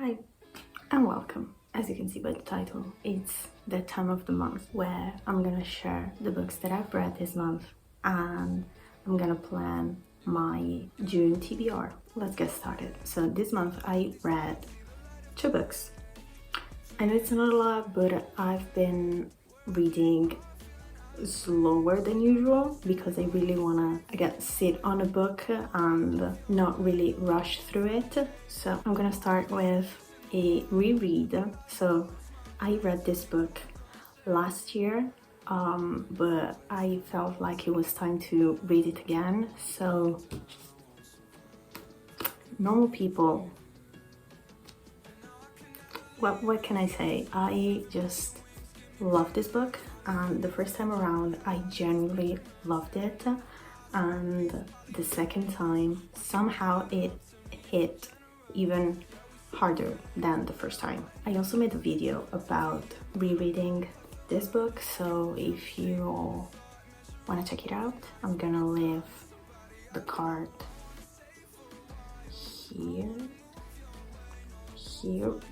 Hi and welcome. As you can see by the title, it's the time of the month where I'm gonna share the books that I've read this month and I'm gonna plan my June TBR. Let's get started. So this month I read 2 books. I know it's not a lot, but I've been reading slower than usual because I really wanna sit on a book and not really rush through it. So I'm gonna start with a reread. So I read this book last year, but I felt like it was time to read it again. So Normal People, what can I say? I just love this book, and the first time around I genuinely loved it, and the second time somehow it hit even harder than the first time. I also made a video about rereading this book, so if you want to check it out, I'm gonna leave the card here,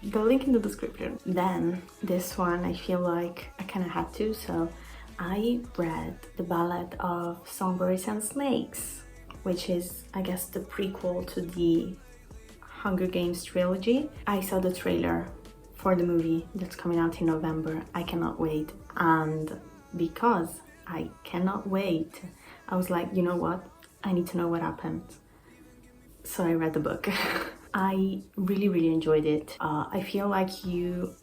the link in the description. Then this one I feel like I kind of had to, so I read The Ballad of Songbirds and Snakes, which is, I guess, the prequel to the Hunger Games trilogy. I saw the trailer for the movie that's coming out in November. I cannot wait, and because I cannot wait, I was like, you know what, I need to know what happened. So I read the book. I really enjoyed it. I feel like you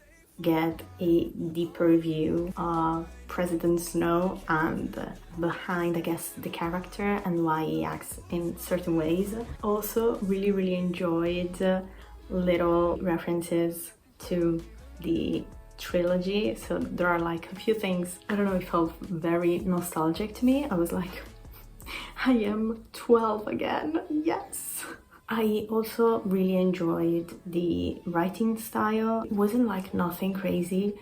get a deeper view of President Snow and behind, I guess, the character and why he acts in certain ways. Also really enjoyed little references to the trilogy. So there are like a few things, I don't know, it felt very nostalgic to me. I was like, I am 12 again, yes! I also really enjoyed the writing style. It wasn't like nothing crazy,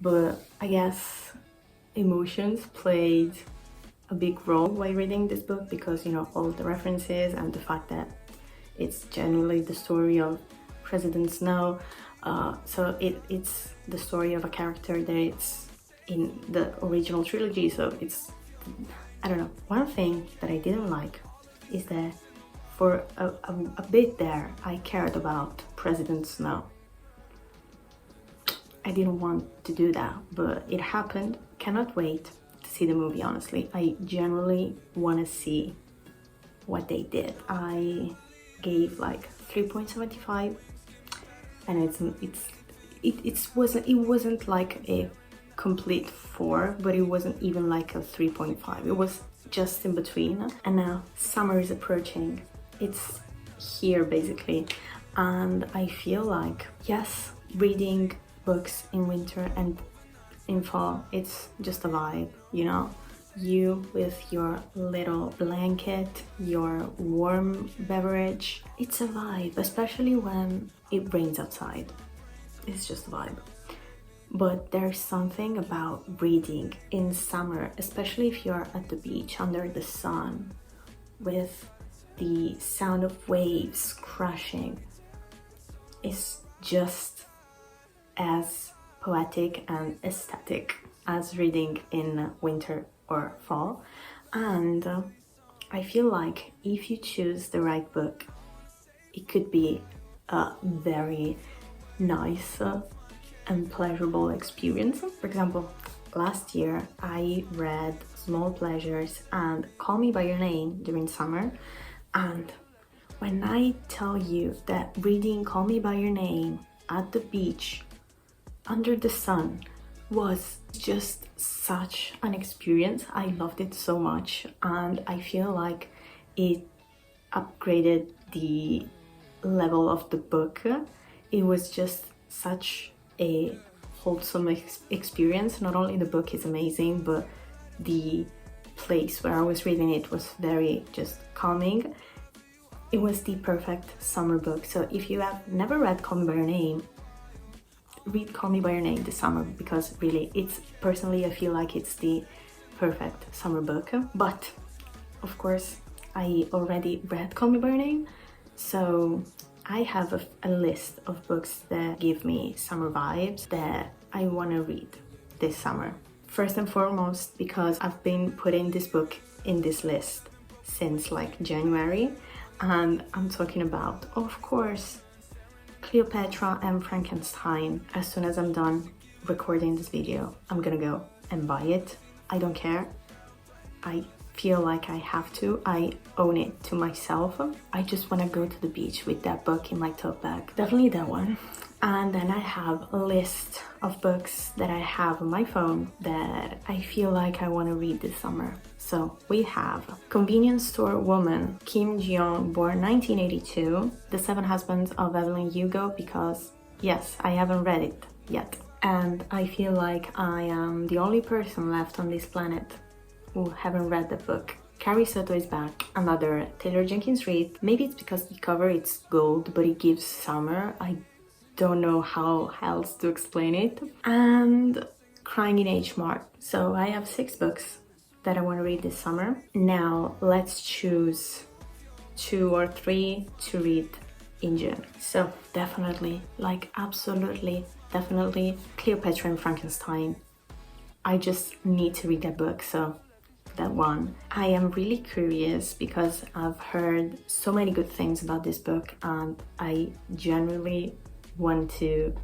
but I guess emotions played a big role while reading this book because, you know, all the references and the fact that it's genuinely the story of President Snow. So it's the story of a character that it's in the original trilogy, so it's, I don't know. One thing that I didn't like is that for a bit there, I cared about President Snow. I didn't want to do that, but it happened. Cannot wait to see the movie, honestly. I genuinely want to see what they did. I gave like 3.75, and it wasn't like a complete 4, but it wasn't even like a 3.5. It was just in between. And now summer is approaching. It's here basically, and I feel like, yes, reading books in winter and in fall, it's just a vibe, you know? You with your little blanket, your warm beverage, it's a vibe, especially when it rains outside. It's just a vibe. But there's something about reading in summer, especially if you're at the beach under the sun with the sound of waves crashing. It's just as poetic and aesthetic as reading in winter or fall. And I feel like if you choose the right book, it could be a very nice and pleasurable experience. For example, last year I read Small Pleasures and Call Me By Your Name during summer, and when I tell you that reading Call Me By Your Name at the beach under the sun was just such an experience, I loved it so much, and I feel like it upgraded the level of the book. It was just such a wholesome experience. Not only the book is amazing, but the place where I was reading it was very just calming. It was the perfect summer book. So if you have never read Call Me By Your Name, read Call Me By Your Name this summer, because really, it's, personally, I feel like it's the perfect summer book. But of course, I already read Call Me By Your Name, so I have a list of books that give me summer vibes that I want to read this summer. First and foremost, because I've been putting this book in this list since like January, and I'm talking about, of course, Cleopatra and Frankenstein. As soon as I'm done recording this video, I'm gonna go and buy it. I don't care. I feel like I have to. I own it to myself. I just want to go to the beach with that book in my tote bag. Definitely that one. And then I have a list of books that I have on my phone that I feel like I want to read this summer. So we have Convenience Store Woman, Kim Ji-young, born 1982, The Seven Husbands of Evelyn Hugo, because yes, I haven't read it yet. And I feel like I am the only person left on this planet who haven't read the book. Carrie Soto is back, another Taylor Jenkins read. Maybe it's because the cover it's gold, but it gives summer. I don't know how else to explain it. And Crying in H Mart. So I have 6 books that I want to read this summer. Now let's choose 2 or 3 to read in June. So definitely, like absolutely, definitely Cleopatra and Frankenstein. I just need to read that book, so that one. I am really curious because I've heard so many good things about this book and I genuinely want to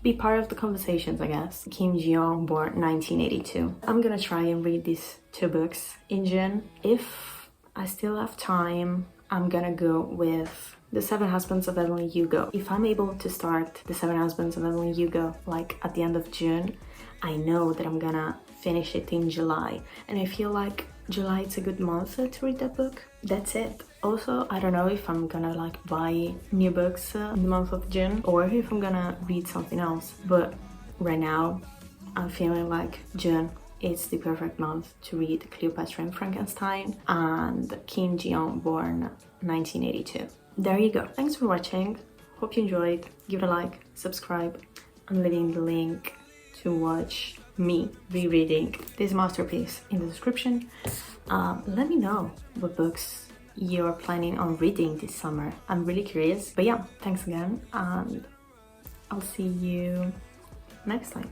be part of the conversations, I guess. Kim Ji-young, born 1982. I'm gonna try and read these 2 books in June. If I still have time, I'm gonna go with The Seven Husbands of Evelyn Hugo. If I'm able to start The Seven Husbands of Evelyn Hugo like at the end of June, I know that I'm gonna finish it in July, and I feel like July is a good month to read that book. That's it. Also, I don't know if I'm gonna like buy new books in the month of June or if I'm gonna read something else, but right now I'm feeling like June is the perfect month to read Cleopatra and Frankenstein and Kim Ji-young, born 1982. There you go. Thanks for watching. Hope you enjoyed. Give it a like, subscribe. I'm leaving the link to watch me rereading this masterpiece in the description. Let me know what books you're planning on reading this summer. I'm really curious. But yeah, thanks again, and I'll see you next time.